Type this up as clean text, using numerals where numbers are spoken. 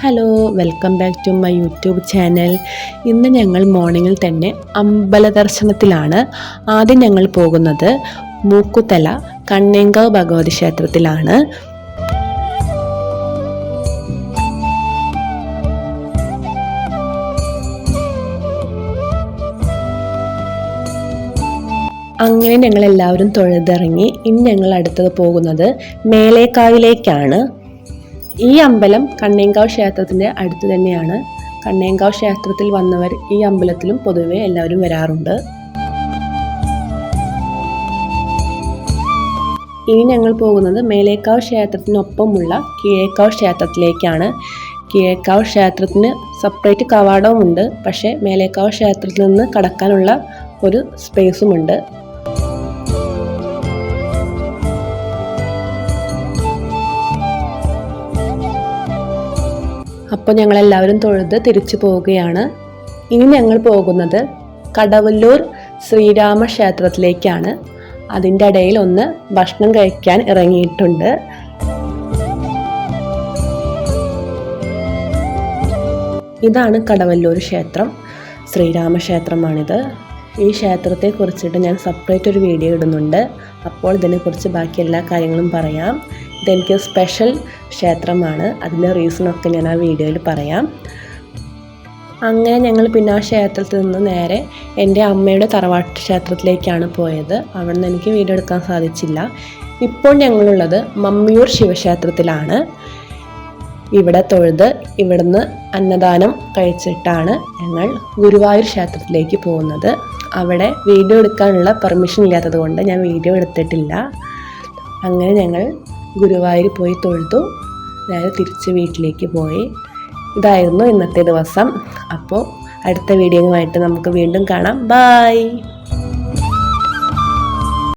Hello, welcome back to my YouTube channel. ഇന്ന് ഞങ്ങൾ മോർണിംഗിൽ തന്നെ അമ്പല ദർശനത്തിലാണ്. ആദ്യം ഞങ്ങൾ പോകുന്നത് മൂക്കുതല കണ്ണേങ്കാവ് ഭഗവതി ക്ഷേത്രത്തിലാണ്. അങ്ങനെ ഞങ്ങൾ എല്ലാവരും തൊഴുതിറങ്ങി. ഇനി ഞങ്ങൾ അടുത്തത് പോകുന്നത് മേലേക്കാവിലേക്കാണ്. ഈ അമ്പലം കണ്ണേങ്കാവ് ക്ഷേത്രത്തിൻ്റെ അടുത്ത് തന്നെയാണ്. കണ്ണേങ്കാവ് ക്ഷേത്രത്തിൽ വന്നവർ ഈ അമ്പലത്തിലും പൊതുവെ എല്ലാവരും വരാറുണ്ട്. ഇനി ഞങ്ങൾ പോകുന്നത് മേലേക്കാവ് ക്ഷേത്രത്തിനൊപ്പമുള്ള കീഴേക്കാവ് ക്ഷേത്രത്തിലേക്കാണ്. കീഴേക്കാവ് ക്ഷേത്രത്തിന് സെപ്പറേറ്റ് കവാടവുമുണ്ട്, പക്ഷേ മേലേക്കാവ് ക്ഷേത്രത്തിൽ നിന്ന് കടക്കാനുള്ള ഒരു സ്പേസുമുണ്ട്. അപ്പോൾ ഞങ്ങളെല്ലാവരും തൊഴുത് തിരിച്ചു പോവുകയാണ്. ഇനി ഞങ്ങൾ പോകുന്നത് കടവല്ലൂർ ശ്രീരാമ ക്ഷേത്രത്തിലേക്കാണ്. അതിൻ്റെ ഇടയിൽ ഒന്ന് ഭക്ഷണം കഴിക്കാൻ ഇറങ്ങിയിട്ടുണ്ട്. ഇതാണ് കടവല്ലൂർ ക്ഷേത്രം, ശ്രീരാമക്ഷേത്രമാണിത്. ഈ ക്ഷേത്രത്തെ കുറിച്ചിട്ട് ഞാൻ സെപ്പറേറ്റ് ഒരു വീഡിയോ ഇടുന്നുണ്ട്. അപ്പോൾ ഇതിനെക്കുറിച്ച് ബാക്കി എല്ലാ കാര്യങ്ങളും പറയാം. ഇതെനിക്ക് സ്പെഷ്യൽ ക്ഷേത്രമാണ്, അതിൻ്റെ റീസണൊക്കെ ഞാൻ ആ വീഡിയോയിൽ പറയാം. അങ്ങനെ ഞങ്ങൾ പിന്നെ ആ ക്ഷേത്രത്തിൽ നിന്ന് നേരെ എൻ്റെ അമ്മയുടെ തറവാട്ട് ക്ഷേത്രത്തിലേക്കാണ് പോയത്. അവിടെ നിന്ന് എനിക്ക് വീഡിയോ എടുക്കാൻ സാധിച്ചില്ല. ഇപ്പോൾ ഞങ്ങളുള്ളത് മമ്മിയൂർ ശിവക്ഷേത്രത്തിലാണ്. ഇവിടെ തൊഴുത് ഇവിടുന്ന് അന്നദാനം കഴിച്ചിട്ടാണ് ഞങ്ങൾ ഗുരുവായൂർ ക്ഷേത്രത്തിലേക്ക് പോകുന്നത്. അവിടെ വീഡിയോ എടുക്കാനുള്ള പെർമിഷൻ ഇല്ലാത്തത് കൊണ്ട് ഞാൻ വീഡിയോ എടുത്തിട്ടില്ല. അങ്ങനെ ഞങ്ങൾ ഗുരുവായൂർ പോയി തൊഴുതു നേരെ തിരിച്ച് വീട്ടിലേക്ക് പോയി. ഇതായിരുന്നു ഇന്നത്തെ ദിവസം. അപ്പോൾ അടുത്ത വീഡിയോയുമായിട്ട് നമുക്ക് വീണ്ടും കാണാം. ബൈ.